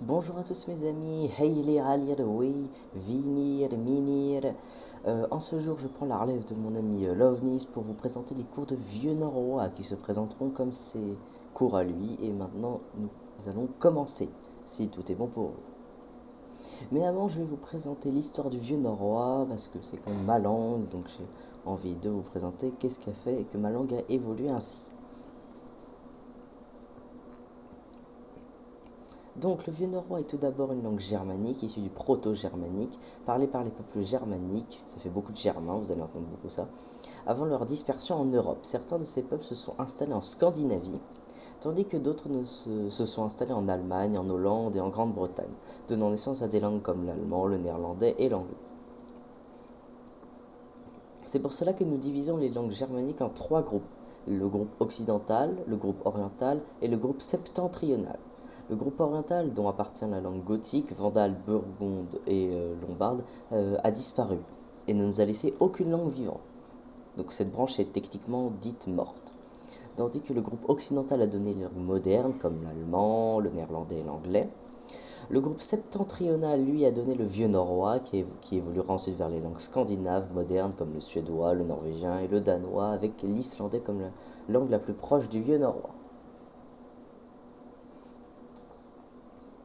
Bonjour à tous mes amis, Hayle Alir, oui, Vinir, Minir. En ce jour, je prends la relève de mon ami Lovnis pour vous présenter les cours de vieux norrois qui se présenteront comme ses cours à lui. Et maintenant, nous allons commencer, si tout est bon pour vous. Mais avant, je vais vous présenter l'histoire du vieux norrois, parce que c'est comme ma langue, donc j'ai envie de vous présenter qu'est-ce qui a fait que ma langue a évolué ainsi. Donc, le vieux norrois est tout d'abord une langue germanique, issue du proto-germanique, parlée par les peuples germaniques, ça fait beaucoup de germains, vous allez entendre beaucoup ça, avant leur dispersion en Europe. Certains de ces peuples se sont installés en Scandinavie, tandis que d'autres se sont installés en Allemagne, en Hollande et en Grande-Bretagne, donnant naissance à des langues comme l'allemand, le néerlandais et l'anglais. C'est pour cela que nous divisons les langues germaniques en trois groupes, le groupe occidental, le groupe oriental et le groupe septentrional. Le groupe oriental, dont appartient la langue gothique, vandale, burgonde et lombarde, a disparu et ne nous a laissé aucune langue vivante. Donc cette branche est techniquement dite morte. Tandis que le groupe occidental a donné les langues modernes comme l'allemand, le néerlandais et l'anglais. Le groupe septentrional, lui, a donné le vieux norrois, qui évoluera ensuite vers les langues scandinaves modernes comme le suédois, le norvégien et le danois, avec l'islandais comme la langue la plus proche du vieux norrois.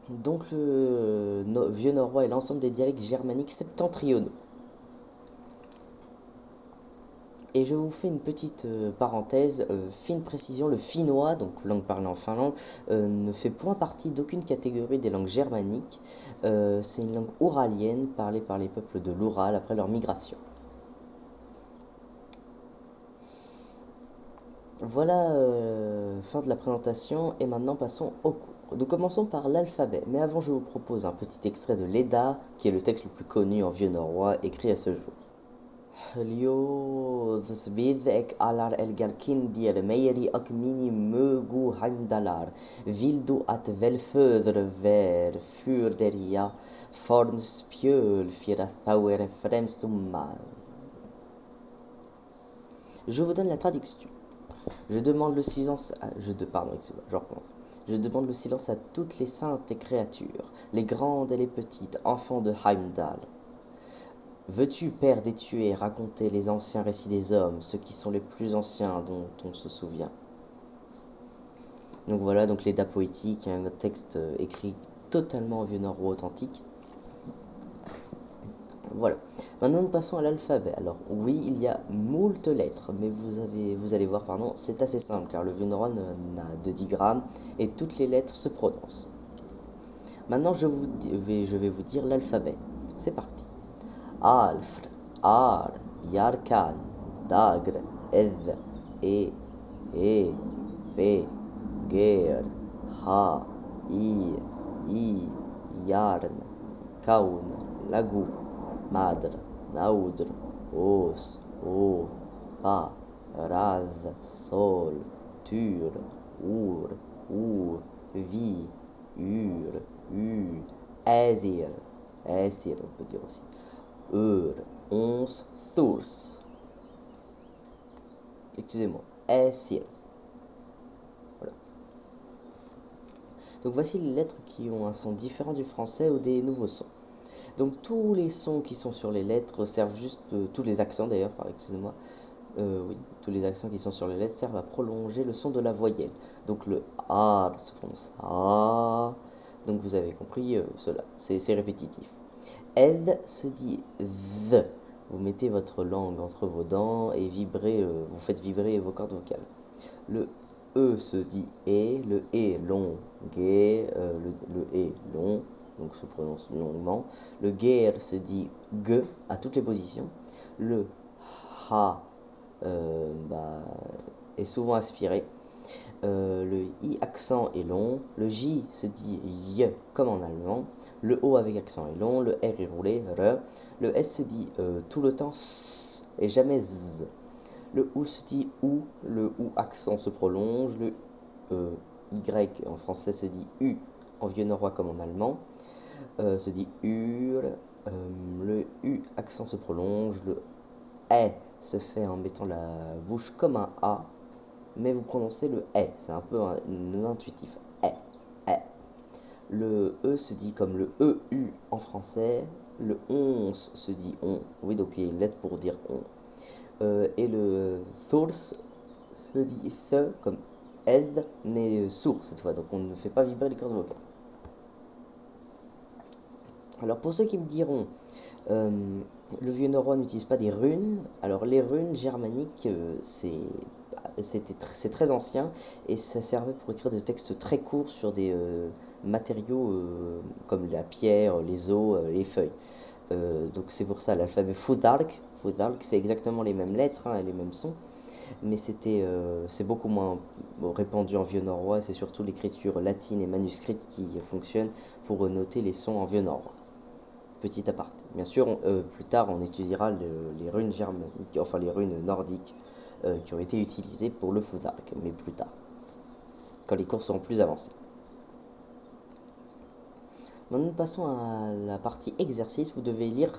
Donc le vieux norrois est l'ensemble des dialectes germaniques septentrionaux. Et je vous fais une petite parenthèse, fine précision, le finnois, donc langue parlée en Finlande, ne fait point partie d'aucune catégorie des langues germaniques. C'est une langue ouralienne parlée par les peuples de l'Oural après leur migration. Voilà, fin de la présentation, et maintenant passons au cours. Nous commençons par l'alphabet, mais avant je vous propose un petit extrait de l'Edda, qui est le texte le plus connu en vieux norrois, écrit à ce jour. Ljóðsvið ek allar elgar kindir meiri och mini mögu heimdalar vildu att velföðr ver furderja forn spjöl fyrir þáir fremsumman. Je vous donne la traduction. Je demande le silence à... pardon, excusez-moi, je recommence. Je demande le silence à toutes les saintes créatures, les grandes et les petites, enfants de Heimdall. Veux-tu, Père des tués, raconter les anciens récits des hommes, ceux qui sont les plus anciens dont on se souvient? Donc voilà, donc l'Edda poétique, un texte écrit totalement en vieux norrois authentique. Voilà. Maintenant nous passons à l'alphabet. Alors oui, il y a moult lettres, mais vous allez voir, pardon, c'est assez simple car le vieux norrois n'a de digrammes et toutes les lettres se prononcent. Maintenant je vais vous dire l'alphabet. C'est parti. Alfr, Ar, Yarkan, Dagr, Ed, E, Ve, Ger, Ha, I, Yarn, Kaun, Lagu, Madr, Naudr, Os, O, Pa, Raz, Sol, Tur, Ur, Vi, Ur, U, Esir, on peut dire aussi. Ons, Thurs. Excusez-moi, Esir. Voilà. Donc voici les lettres qui ont un son différent du français ou des nouveaux sons. Donc tous les sons qui sont sur les lettres servent juste, tous les accents d'ailleurs, excusez-moi, oui, tous les accents qui sont sur les lettres servent à prolonger le son de la voyelle. Donc le A se prononce A, donc vous avez compris cela, c'est répétitif. Ed se dit th. Vous mettez votre langue entre vos dents et vous faites vibrer vos cordes vocales. Le E se dit E, le E long, gue, le E long, donc se prononce longuement. Le ger se dit G à toutes les positions. Le ha est souvent aspiré. Le I accent est long. Le J se dit Y comme en allemand. Le O avec accent est long. Le R est roulé, R. Le S se dit tout le temps S et jamais Z. Le OU se dit OU. Le OU accent se prolonge. Le Y en français se dit U en vieux norrois comme en allemand. Se dit UR. Le U accent se prolonge. Le E se fait en mettant la bouche comme un A, mais vous prononcez le E, c'est un peu intuitif. E. Le E se dit comme le EU en français. Le 11 se dit on. Oui, donc il y a une lettre pour dire on. Et le source se dit se comme aide, mais sourd cette fois. Donc on ne fait pas vibrer les cordes vocales. Alors pour ceux qui me diront, le vieux norrois n'utilise pas des runes. Alors les runes germaniques, c'est très ancien et ça servait pour écrire des textes très courts sur des matériaux comme la pierre, les os, les feuilles. Donc c'est pour ça l'alphabet Futhark c'est exactement les mêmes lettres et les mêmes sons, mais c'est beaucoup moins répandu en vieux norrois. C'est surtout l'écriture latine et manuscrite qui fonctionne pour noter les sons en vieux norrois. Petit aparté. Bien sûr, plus tard on étudiera les runes germaniques, enfin les runes nordiques qui ont été utilisées pour le Futhark, mais plus tard, quand les cours seront plus avancés. Donc nous passons à la partie exercice. Vous devez lire,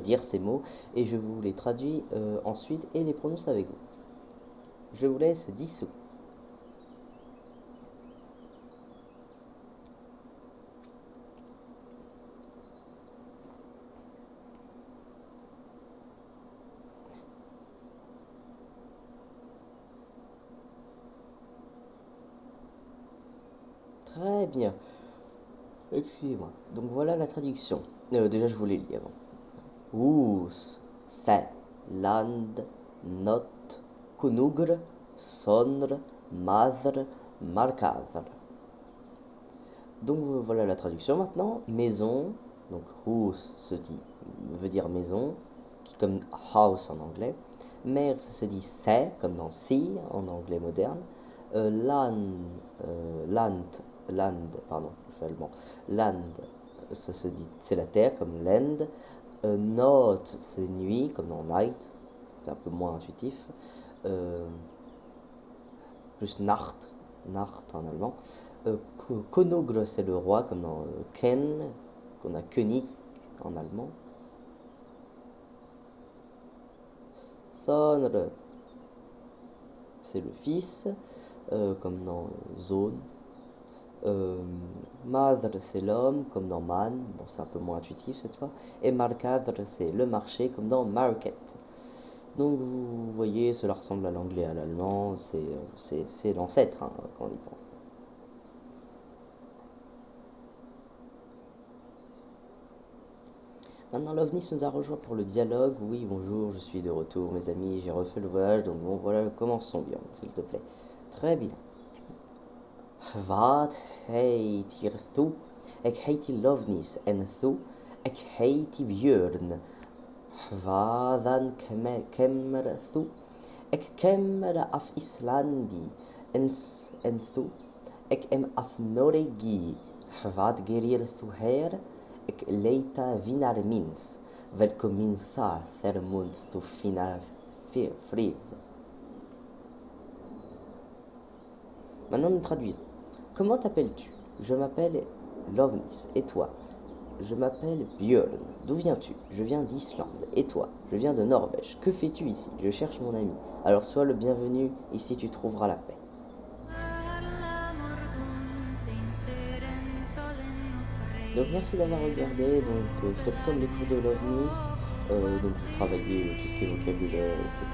dire ces mots et je vous les traduis ensuite et les prononce avec vous. Je vous laisse 10 secondes. Très bien. Excusez-moi. Donc voilà la traduction. Déjà je vous l'ai lu avant. Hus, se, land, not, kunugr, sonr, madr, markadr. Donc voilà la traduction maintenant. Maison, donc hus veut dire maison, comme house en anglais. Mère, ça se dit c'est, comme dans si en anglais moderne. Land, ça se dit c'est la terre, comme land. Not, c'est nuit, comme dans night, c'est un peu moins intuitif. Plus Nacht en allemand. Konogre, c'est le roi, comme dans Ken, qu'on a König en allemand. Sonre, c'est le fils, comme dans Zone. Madre, c'est l'homme, comme dans Man, bon c'est un peu moins intuitif cette fois. Et Markadr, c'est le marché, comme dans Market. Donc vous voyez, cela ressemble à l'anglais et à l'allemand, c'est l'ancêtre quand on y pense. Maintenant l'OVNIS nous a rejoint pour le dialogue. Oui, bonjour, je suis de retour mes amis, j'ai refait le voyage, donc bon voilà, commençons bien, s'il te plaît. Très bien. Wat heet hier toe? Ik heet Lovnis en toe? Ik heet Björn. Waardan kemmer toe? Ik kemmer af Islandi en toe? Ik af Noregi. Wat gerir toe her? Ik leita vinar mins. Velkomin tha thermund toe fina frid. Maintenant nous traduisons. Comment t'appelles-tu? Je m'appelle Lovnis. Et toi? Je m'appelle Björn. D'où viens-tu? Je viens d'Islande. Et toi? Je viens de Norvège. Que fais-tu ici? Je cherche mon ami. Alors sois le bienvenu, ici tu trouveras la paix. Donc merci d'avoir regardé, donc faites comme les cours de l'OVNIS, donc vous travaillez tout ce qui est vocabulaire, etc.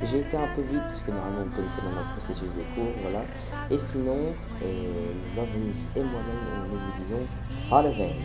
J'ai été un peu vite, parce que normalement vous connaissez maintenant le processus des cours, voilà. Et sinon, l'OVNIS et moi-même, nous vous disons farewell.